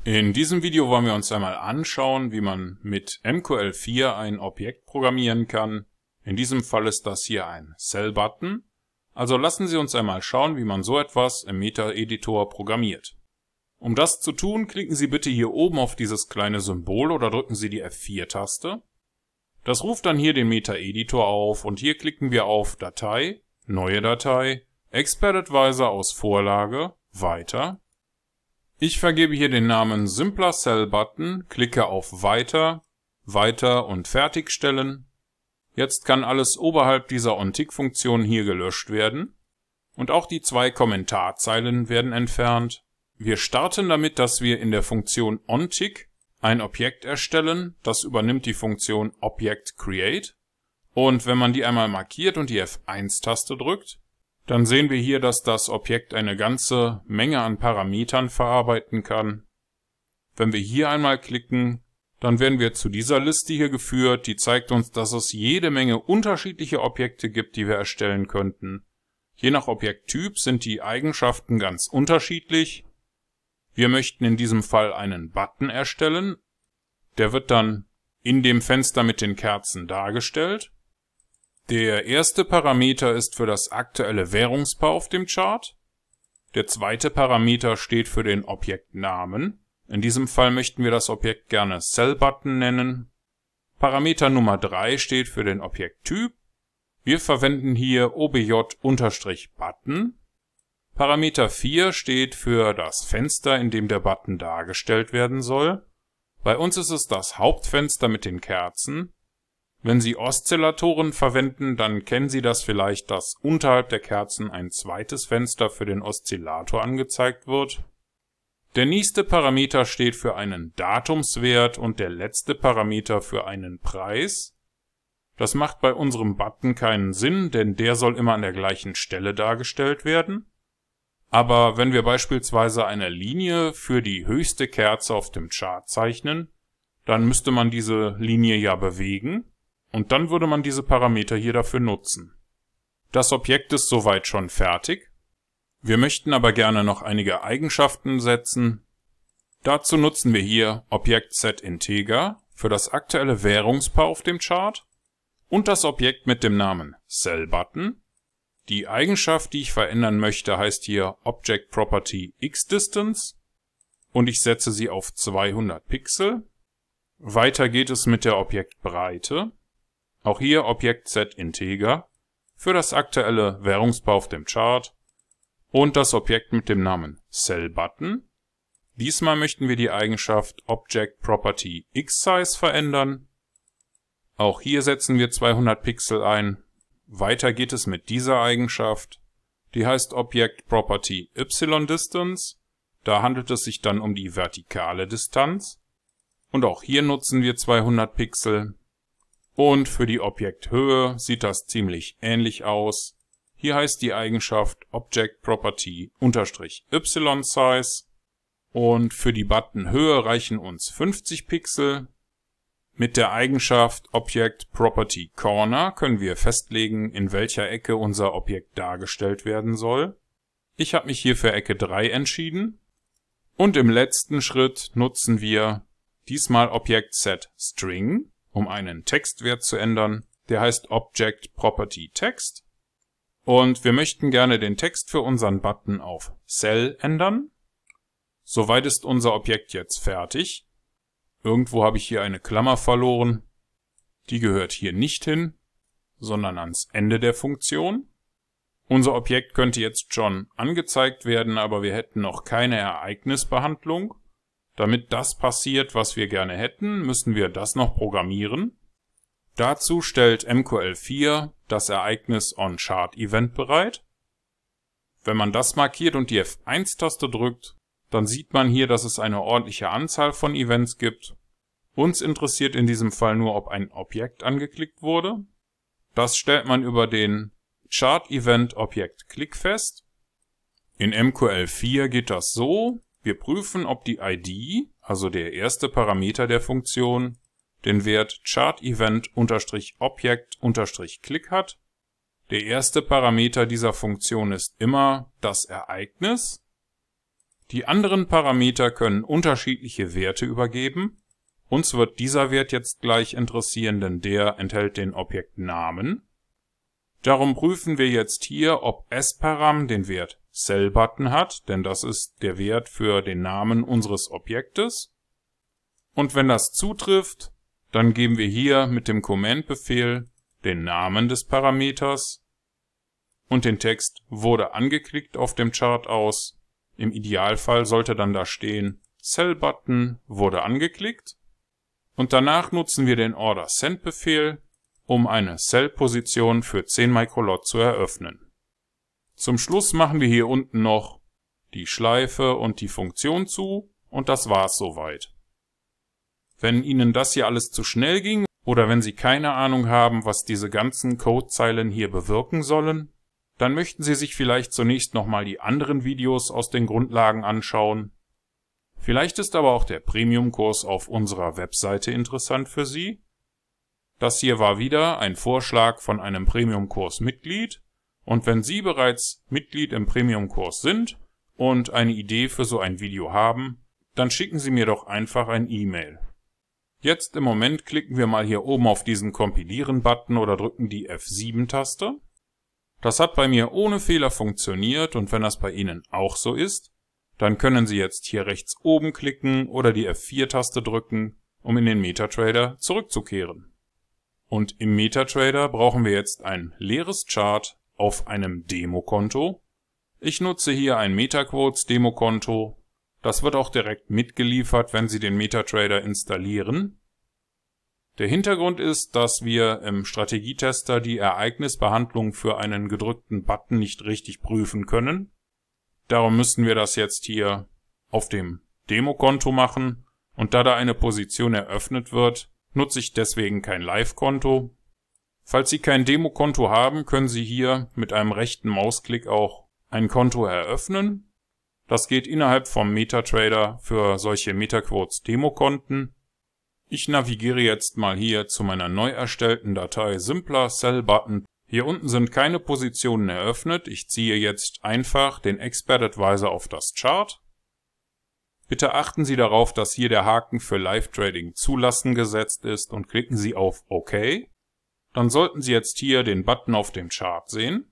In diesem Video wollen wir uns einmal anschauen, wie man mit MQL4 ein Objekt programmieren kann. In diesem Fall ist das hier ein Cell-Button. Also lassen Sie uns einmal schauen, wie man so etwas im Meta-Editor programmiert. Um das zu tun, klicken Sie bitte hier oben auf dieses kleine Symbol oder drücken Sie die F4-Taste. Das ruft dann hier den Meta-Editor auf und hier klicken wir auf Datei, Neue Datei, Expert Advisor aus Vorlage, Weiter. Ich vergebe hier den Namen Simpler Cell Button, klicke auf Weiter, Weiter und Fertigstellen. Jetzt kann alles oberhalb dieser OnTick-Funktion hier gelöscht werden. Und auch die 2 Kommentarzeilen werden entfernt. Wir starten damit, dass wir in der Funktion OnTick ein Objekt erstellen. Das übernimmt die Funktion ObjectCreate. Und wenn man die einmal markiert und die F1-Taste drückt, dann sehen wir hier, dass das Objekt eine ganze Menge an Parametern verarbeiten kann. Wenn wir hier einmal klicken, dann werden wir zu dieser Liste hier geführt, die zeigt uns, dass es jede Menge unterschiedliche Objekte gibt, die wir erstellen könnten. Je nach Objekttyp sind die Eigenschaften ganz unterschiedlich. Wir möchten in diesem Fall einen Button erstellen. Der wird dann in dem Fenster mit den Kerzen dargestellt. Der erste Parameter ist für das aktuelle Währungspaar auf dem Chart. Der zweite Parameter steht für den Objektnamen. In diesem Fall möchten wir das Objekt gerne CellButton nennen. Parameter Nummer 3 steht für den Objekttyp. Wir verwenden hier obj-Button. Parameter 4 steht für das Fenster, in dem der Button dargestellt werden soll. Bei uns ist es das Hauptfenster mit den Kerzen. Wenn Sie Oszillatoren verwenden, dann kennen Sie das vielleicht, dass unterhalb der Kerzen ein zweites Fenster für den Oszillator angezeigt wird. Der nächste Parameter steht für einen Datumswert und der letzte Parameter für einen Preis. Das macht bei unserem Button keinen Sinn, denn der soll immer an der gleichen Stelle dargestellt werden. Aber wenn wir beispielsweise eine Linie für die höchste Kerze auf dem Chart zeichnen, dann müsste man diese Linie ja bewegen. Und dann würde man diese Parameter hier dafür nutzen. Das Objekt ist soweit schon fertig. Wir möchten aber gerne noch einige Eigenschaften setzen. Dazu nutzen wir hier Objekt-Set-Integer für das aktuelle Währungspaar auf dem Chart und das Objekt mit dem Namen CellButton. Die Eigenschaft, die ich verändern möchte, heißt hier Object-Property-X-Distance und ich setze sie auf 200 Pixel. Weiter geht es mit der Objektbreite. Auch hier Objekt-Set-Integer für das aktuelle Währungspaar auf dem Chart und das Objekt mit dem Namen CellButton. Diesmal möchten wir die Eigenschaft Object-Property-X-Size verändern. Auch hier setzen wir 200 Pixel ein. Weiter geht es mit dieser Eigenschaft. Die heißt Object-Property-Y-Distance. Da handelt es sich dann um die vertikale Distanz. Und auch hier nutzen wir 200 Pixel. Und für die Objekthöhe sieht das ziemlich ähnlich aus. Hier heißt die Eigenschaft Object-Property-Y-Size. Und für die Buttonhöhe reichen uns 50 Pixel. Mit der Eigenschaft Object-Property-Corner können wir festlegen, in welcher Ecke unser Objekt dargestellt werden soll. Ich habe mich hier für Ecke 3 entschieden. Und im letzten Schritt nutzen wir diesmal Object-Set-String, um einen Textwert zu ändern. Der heißt Object-Property-Text. Und wir möchten gerne den Text für unseren Button auf Cell ändern. Soweit ist unser Objekt jetzt fertig. Irgendwo habe ich hier eine Klammer verloren. Die gehört hier nicht hin, sondern ans Ende der Funktion. Unser Objekt könnte jetzt schon angezeigt werden, aber wir hätten noch keine Ereignisbehandlung. Damit das passiert, was wir gerne hätten, müssen wir das noch programmieren. Dazu stellt MQL4 das Ereignis OnChartEvent bereit. Wenn man das markiert und die F1-Taste drückt, dann sieht man hier, dass es eine ordentliche Anzahl von Events gibt. Uns interessiert in diesem Fall nur, ob ein Objekt angeklickt wurde. Das stellt man über den ChartEvent-Objekt-Click fest. In MQL4 geht das so: Wir prüfen, ob die ID, also der erste Parameter der Funktion, den Wert ChartEvent-Object-Click hat. Der erste Parameter dieser Funktion ist immer das Ereignis. Die anderen Parameter können unterschiedliche Werte übergeben. Uns wird dieser Wert jetzt gleich interessieren, denn der enthält den Objektnamen. Darum prüfen wir jetzt hier, ob sparam den Wert cellButton hat, denn das ist der Wert für den Namen unseres Objektes. Und wenn das zutrifft, dann geben wir hier mit dem Command-Befehl den Namen des Parameters und den Text wurde angeklickt auf dem Chart aus. Im Idealfall sollte dann da stehen cellButton wurde angeklickt. Und danach nutzen wir den Order-Send-Befehl, um eine Cell-Position für 10 Microlot zu eröffnen. Zum Schluss machen wir hier unten noch die Schleife und die Funktion zu und das war's soweit. Wenn Ihnen das hier alles zu schnell ging oder wenn Sie keine Ahnung haben, was diese ganzen Codezeilen hier bewirken sollen, dann möchten Sie sich vielleicht zunächst nochmal die anderen Videos aus den Grundlagen anschauen. Vielleicht ist aber auch der Premium-Kurs auf unserer Webseite interessant für Sie. Das hier war wieder ein Vorschlag von einem Premium-Kurs-Mitglied. Und wenn Sie bereits Mitglied im Premium-Kurs sind und eine Idee für so ein Video haben, dann schicken Sie mir doch einfach ein E-Mail. Jetzt im Moment klicken wir mal hier oben auf diesen Kompilieren-Button oder drücken die F7-Taste. Das hat bei mir ohne Fehler funktioniert und wenn das bei Ihnen auch so ist, dann können Sie jetzt hier rechts oben klicken oder die F4-Taste drücken, um in den MetaTrader zurückzukehren. Und im MetaTrader brauchen wir jetzt ein leeres Chart auf einem Demokonto. Ich nutze hier ein MetaQuotes Demokonto. Das wird auch direkt mitgeliefert, wenn Sie den MetaTrader installieren. Der Hintergrund ist, dass wir im Strategietester die Ereignisbehandlung für einen gedrückten Button nicht richtig prüfen können. Darum müssen wir das jetzt hier auf dem Demokonto machen und da eine Position eröffnet wird, nutze ich deswegen kein Live-Konto. Falls Sie kein Demokonto haben, können Sie hier mit einem rechten Mausklick auch ein Konto eröffnen. Das geht innerhalb vom MetaTrader für solche MetaQuotes Demokonten. Ich navigiere jetzt mal hier zu meiner neu erstellten Datei Simpler cellButton. Hier unten sind keine Positionen eröffnet. Ich ziehe jetzt einfach den Expert Advisor auf das Chart. Bitte achten Sie darauf, dass hier der Haken für Live-Trading zulassen gesetzt ist und klicken Sie auf OK. Dann sollten Sie jetzt hier den Button auf dem Chart sehen.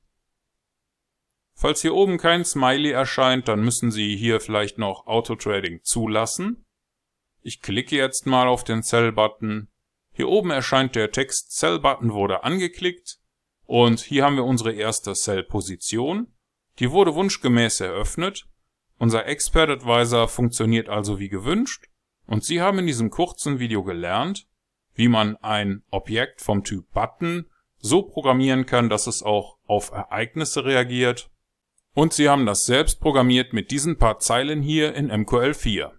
Falls hier oben kein Smiley erscheint, dann müssen Sie hier vielleicht noch Auto-Trading zulassen. Ich klicke jetzt mal auf den Cell-Button. Hier oben erscheint der Text Cell-Button wurde angeklickt. Und hier haben wir unsere erste Cell-Position. Die wurde wunschgemäß eröffnet. Unser Expert Advisor funktioniert also wie gewünscht. Und Sie haben in diesem kurzen Video gelernt, wie man ein Objekt vom Typ Button so programmieren kann, dass es auch auf Ereignisse reagiert. Und Sie haben das selbst programmiert mit diesen paar Zeilen hier in MQL4.